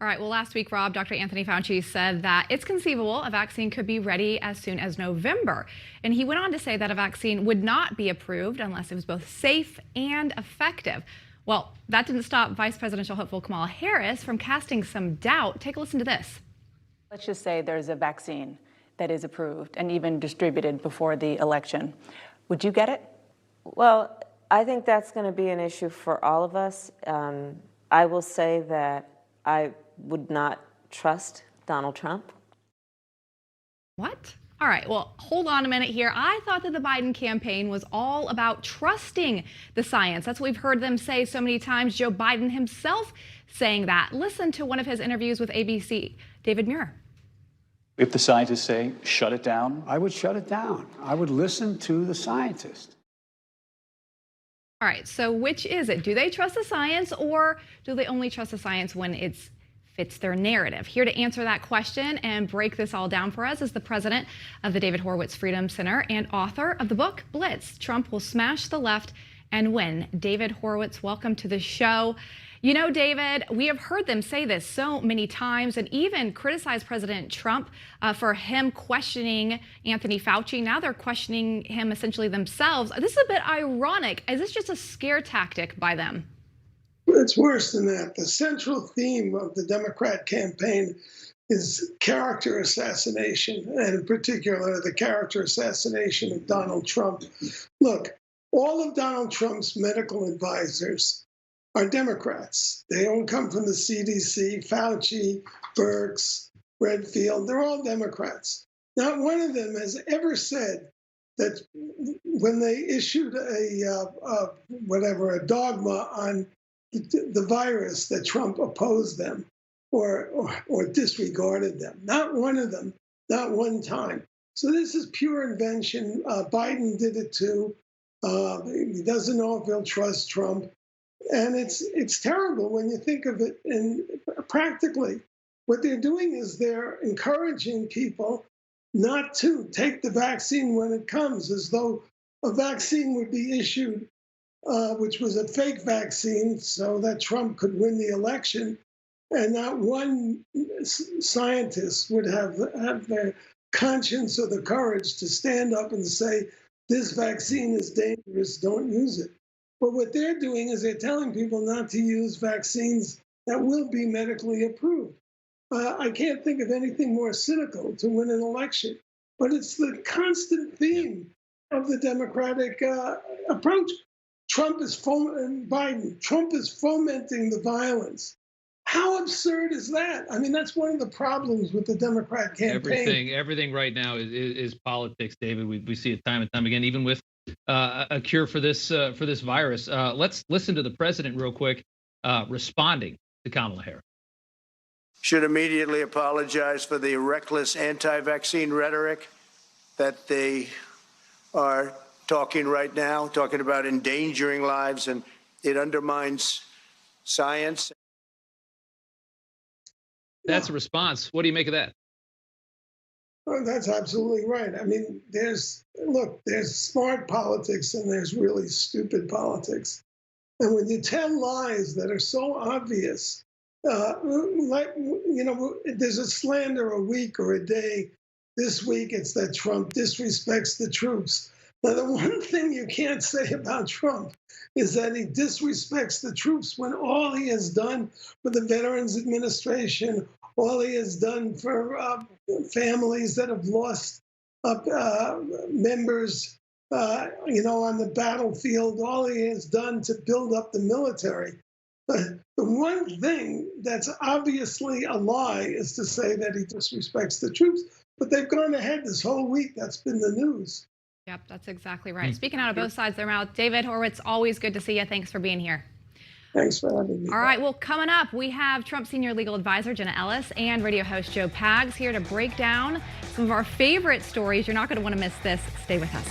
All right, well, last week, Rob, Dr. Anthony Fauci said that it's conceivable a vaccine could be ready as soon as November. And he went on to say that a vaccine would not be approved unless it was both safe and effective. Well, that didn't stop Vice Presidential hopeful Kamala Harris from casting some doubt. Take a listen to this. Let's just say there's a vaccine that is approved and even distributed before the election. Would you get it? Well, I think that's going to be an issue for all of us. I will say that I would not trust Donald Trump. What? All right, well, hold on a minute here. I thought that the Biden campaign was all about trusting the science. That's what we've heard them say so many times. Joe Biden himself saying that. Listen to one of his interviews with ABC, David Muir. If the scientists say, shut it down? I would shut it down. I would listen to the scientists. All right, so which is it? Do they trust the science, or do they only trust the science when it fits their narrative? Here to answer that question and break this all down for us is the president of the David Horowitz Freedom Center and author of the book, Blitz, Trump Will Smash the Left and Win. David Horowitz, welcome to the show. You know, David, we have heard them say this so many times and even criticize President Trump for him questioning Anthony Fauci. Now they're questioning him essentially themselves. This is a bit ironic. Is this just a scare tactic by them? It's worse than that. The central theme of the Democrat campaign is character assassination, and in particular, the character assassination of Donald Trump. Look, all of Donald Trump's medical advisors are Democrats. They all come from the CDC, Fauci, Birx, Redfield. They're all Democrats. Not one of them has ever said that when they issued a dogma on the virus, that Trump opposed them or disregarded them. Not one of them, not one time. So this is pure invention. Biden did it too. He doesn't know if he'll trust Trump. And it's terrible when you think of it. And practically, what they're doing is they're encouraging people not to take the vaccine when it comes, as though a vaccine would be issued, which was a fake vaccine, so that Trump could win the election, and not one scientist would have the conscience or the courage to stand up and say, this vaccine is dangerous, don't use it. But what they're doing is they're telling people not to use vaccines that will be medically approved. I can't think of anything more cynical to win an election. But it's the constant theme of the Democratic approach. Trump is fomenting the violence. How absurd is that? I mean, that's one of the problems with the Democrat campaign. Everything right now is politics, David. We see it time and time again, even with a cure for this virus. Let's listen to the president real quick, responding to Kamala Harris. Should immediately apologize for the reckless anti-vaccine rhetoric that they are talking right now, talking about endangering lives, and it undermines science. That's a response. What do you make of that? Well, that's absolutely right. I mean, there's smart politics and there's really stupid politics. And when you tell lies that are so obvious, there's a slander a week or a day. This week it's that Trump disrespects the troops. Now, the one thing you can't say about Trump is that he disrespects the troops when all he has done for the Veterans Administration, all he has done for families that have lost members, on the battlefield, all he has done to build up the military. The one thing that's obviously a lie is to say that he disrespects the troops. But they've gone ahead this whole week. That's been the news. Yep, that's exactly right. Speaking out of both sides of their mouth, David Horowitz, always good to see you. Thanks for being here. Thanks for having me. All right, well, coming up, we have Trump senior legal advisor Jenna Ellis and radio host Joe Pags here to break down some of our favorite stories. You're not going to want to miss this. Stay with us.